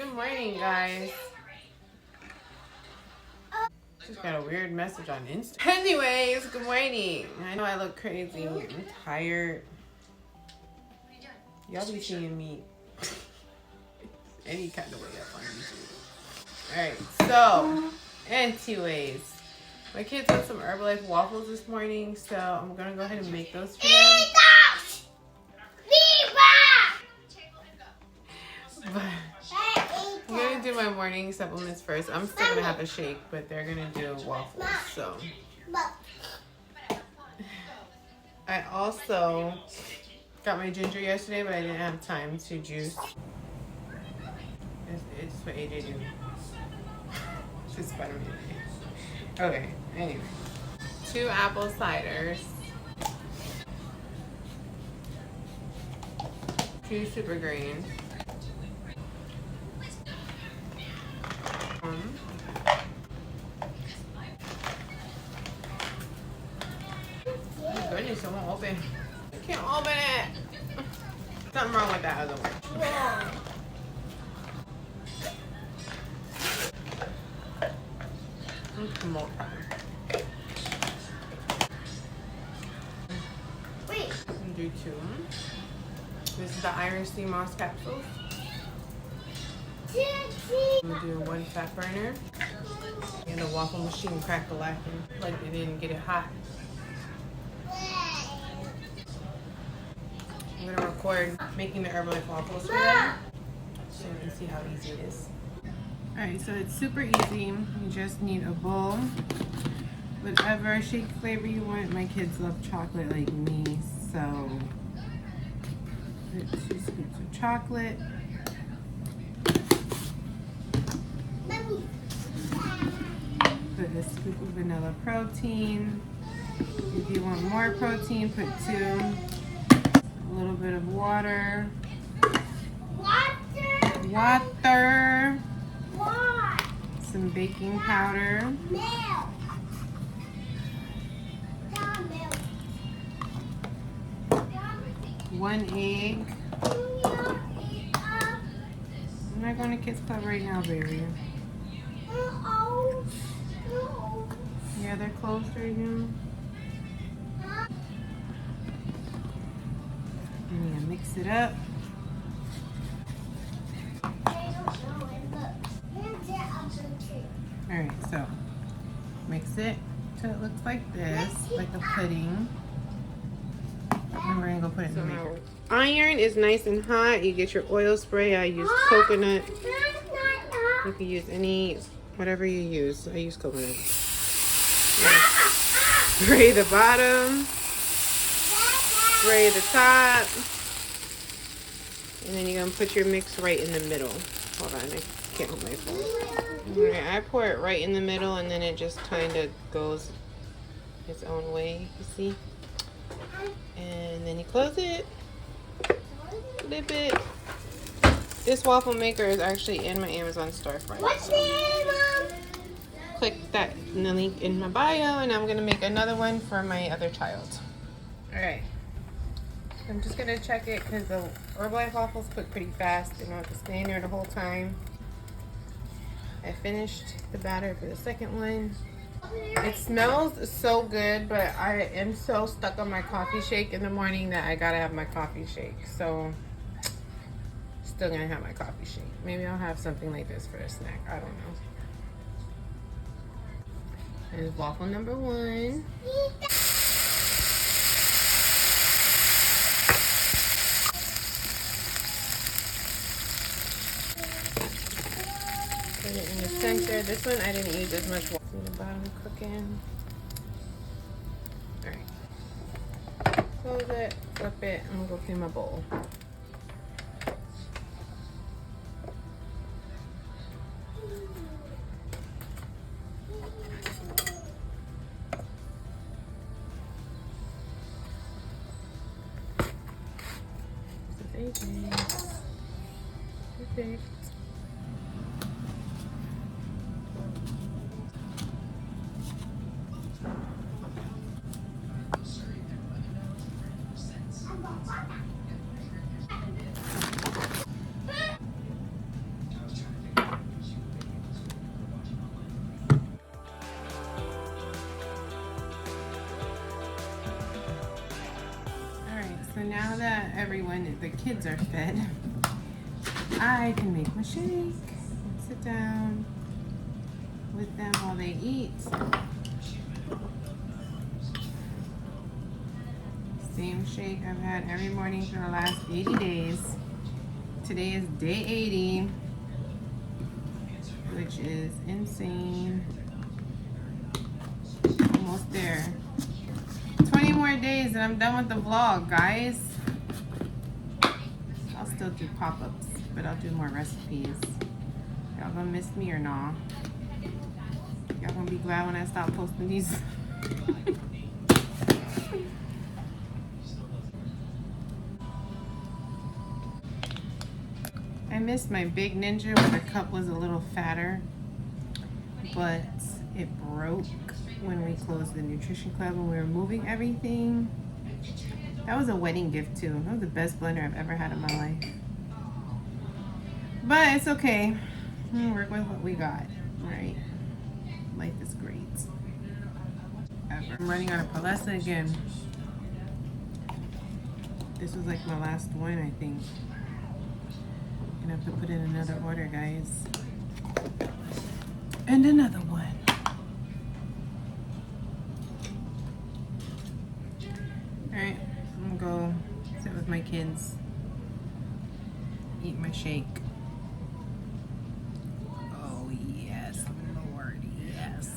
Good morning, guys. Just got a weird message on Insta. Anyways, good morning. I know I look crazy. I'm tired. Y'all be seeing me any kind of way up on YouTube. Alright, so, anyways, my kids had some Herbalife waffles this morning, so I'm gonna go ahead and make those for them. But I'm gonna do my morning supplements first. I'm still gonna have a shake, but they're gonna do waffles, so. I also got my ginger yesterday, but I didn't have time to juice. It's what AJ do. She's fun of me. Okay, anyway. 2 apple ciders. 2 super greens. Oh my goodness, it won't open. I can't open it. Something wrong with that other one. More. Wait. Do 2. This is the iron sea moss capsules. I'm gonna do 1 fat burner and a waffle machine crack-a-lacking. Like they didn't get it hot. I'm gonna record making the Herbalife waffles for them so you can see how easy it is. Alright, so it's super easy. You just need a bowl. Whatever shake flavor you want. My kids love chocolate like me, so put 2 scoops of chocolate. Put a scoop of vanilla protein. If you want more protein, put 2. A little bit of water. Water. Some baking powder. 1 egg. I'm not going to Kids Club right now, baby. Yeah, they're closed right now. I'm going to mix it up. Alright, so mix it till it looks like this, like a pudding. And we're going to go put it in the maker. Iron is nice and hot. You get your oil spray. I use coconut. You can use any, whatever you use. I use coconut. Spray the bottom. Spray the top. And then you're going to put your mix right in the middle. Hold on, I can't hold my phone. Okay, I pour it right in the middle and then it just kind of goes its own way, you see? And then you close it, flip it. This waffle maker is actually in my Amazon storefront. What's the name, Mom? Click that in the link in my bio, and I'm gonna make another one for my other child. All right, I'm just gonna check it because the Herbalife waffles cook pretty fast. They don't have to stay in there the whole time. I finished the batter for the second one. It smells so good, but I am so stuck on my coffee shake in the morning that I gotta have my coffee shake. So, still gonna have my coffee shake. Maybe I'll have something like this for a snack. I don't know. There's waffle number 1. Put it in the center. This one I didn't use as much water. In the bottom cooking. Alright. Close it, flip it, I'm gonna go clean my bowl. This is AJ's. Perfect. now that the kids are fed, I can make my shake and sit down with them while they eat. Same shake I've had every morning for the last 80 days. Today is day 80, which is insane. Almost there. 20 more days and I'm done with the vlog, guys. I'll still do pop-ups, but I'll do more recipes. Y'all gonna miss me or nah? Y'all gonna be glad when I stop posting these? I missed my big Ninja where the cup was a little fatter, but it broke when we closed the nutrition club and we were moving everything. That was a wedding gift too. That was the best blender I've ever had in my life. But it's okay. We'll work with what we got, right? Life is great. I'm running out of Palesa again. This was like my last one, I think. Gonna have to put in another order, guys. And another one. Alright, I'm gonna go sit with my kids, eat my shake. Oh yes, Lord, yes.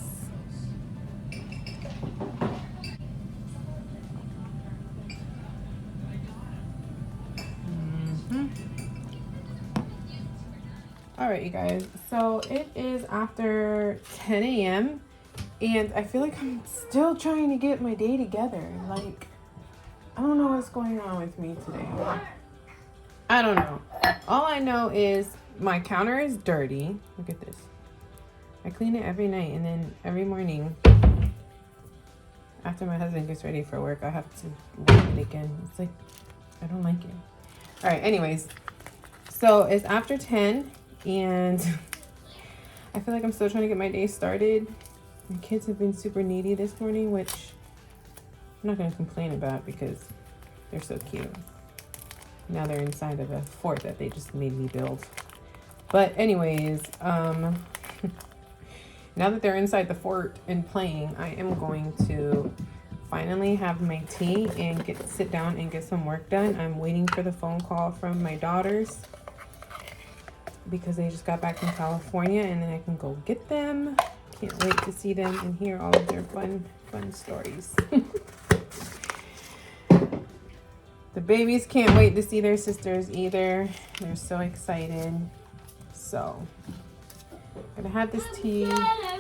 Alright, you guys, so it is after 10 a.m. and I feel like I'm still trying to get my day together. Like, I don't know what's going on with me today. I don't know. All I know is my counter is dirty. Look at this. I clean it every night, and then every morning after my husband gets ready for work, I have to wipe it again. It's like, I don't like it. Alright, anyways. So it's after 10. And I feel like I'm still trying to get my day started. My kids have been super needy this morning, which I'm not going to complain about because they're so cute. Now they're inside of a fort that they just made me build. But anyways, now that they're inside the fort and playing, I am going to finally have my tea and sit down and get some work done. I'm waiting for the phone call from my daughters, because they just got back from California, and then I can go get them. Can't wait to see them and hear all of their fun stories. The babies can't wait to see their sisters either. They're so excited. So, I'm gonna have this tea. I'm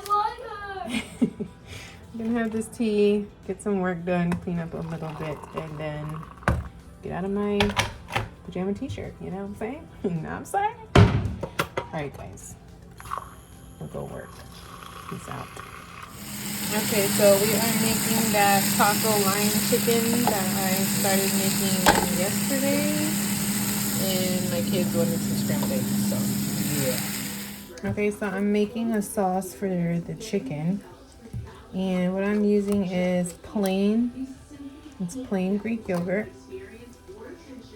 gonna have this tea, get some work done, clean up a little bit, and then get out of my pajama t-shirt. You know what I'm saying? You know what I'm saying? Alright guys, we'll go work. Peace out. Okay, so we are making that taco lime chicken that I started making yesterday. And my kids wanted some scrambled eggs, so yeah. Okay, so I'm making a sauce for the chicken. And what I'm using is it's plain Greek yogurt.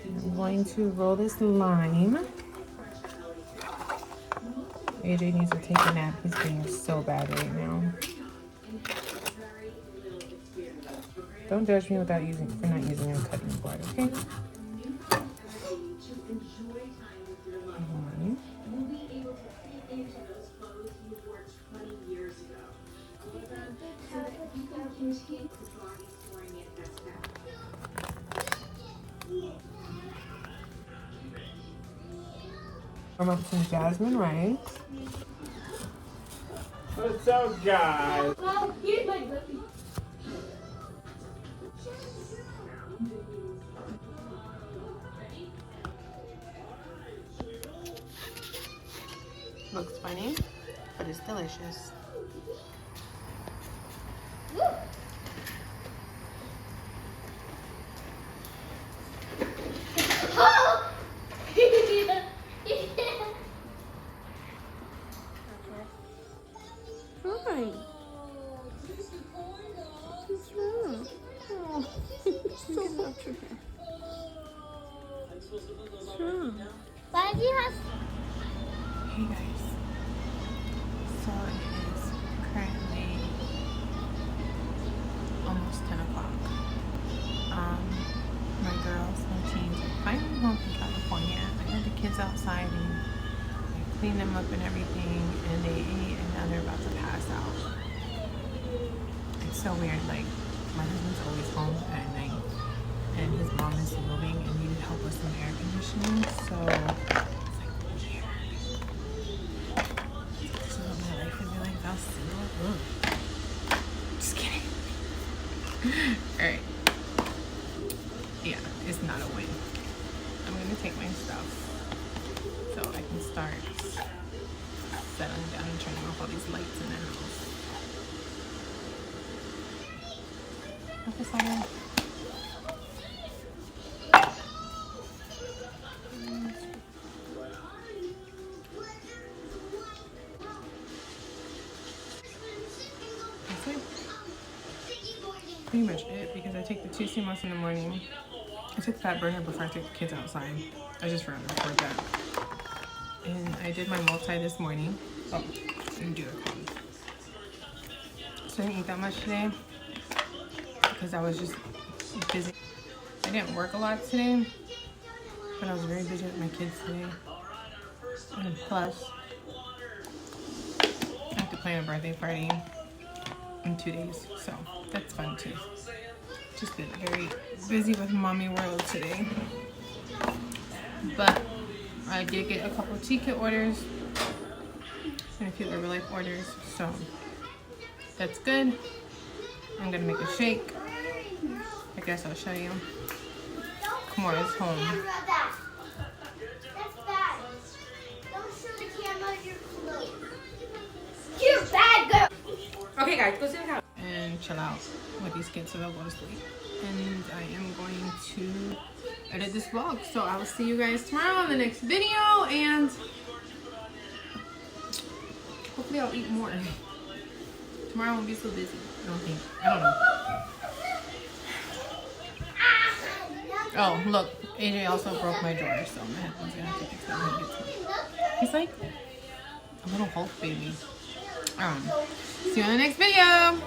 I'm going to roll this lime. AJ needs to take a nap. He's being so bad right now. Don't judge me for not using a cutting board, okay? Warm up some jasmine rice. What's up, guys? Looks funny, but it's delicious. Hi. What's wrong? Oh, so much. Hey guys, so it is currently almost 10 o'clock. My girls, my teens, are finally home from California. I had the kids outside and I cleaned them up and everything, and they ate, and now they're about to pass out. It's so weird, like my husband's always home at night and his mom is moving and needed help with some air conditioning, so it's like weird. So my life would be like that single. Just kidding. Alright. Yeah, it's not a win. I'm gonna take my stuff so I can start settling down and turning off all these lights in the house. Okay, Simon. That's it. Pretty much it, because I take the 2 CMOS in the morning. I took fat burner before I took the kids outside. I just forgot to record that. And I did my multi this morning. Oh, I didn't do it. So I didn't eat that much today because I was just busy. I didn't work a lot today, but I was very busy with my kids today. And plus, I have to plan a birthday party in 2 days, so that's fun too. Just been very busy with mommy world today. But I did get a couple of T-Kit orders and a few Herbalife orders, so that's good. I'm gonna make a shake. I guess I'll show you. Kamara's home. That's bad. Don't show the camera your clothes. You're bad girl. Okay guys, go sit down and chill out with these kids so they'll go to sleep. And I am going to edit this vlog. So I will see you guys tomorrow in the next video, and hopefully I'll eat more. Tomorrow I won't be so busy. I don't think. I don't know. Oh, look. AJ also broke my drawer, so my husband's gonna have to fix that when he gets home. He's like a little Hulk baby. See you in the next video.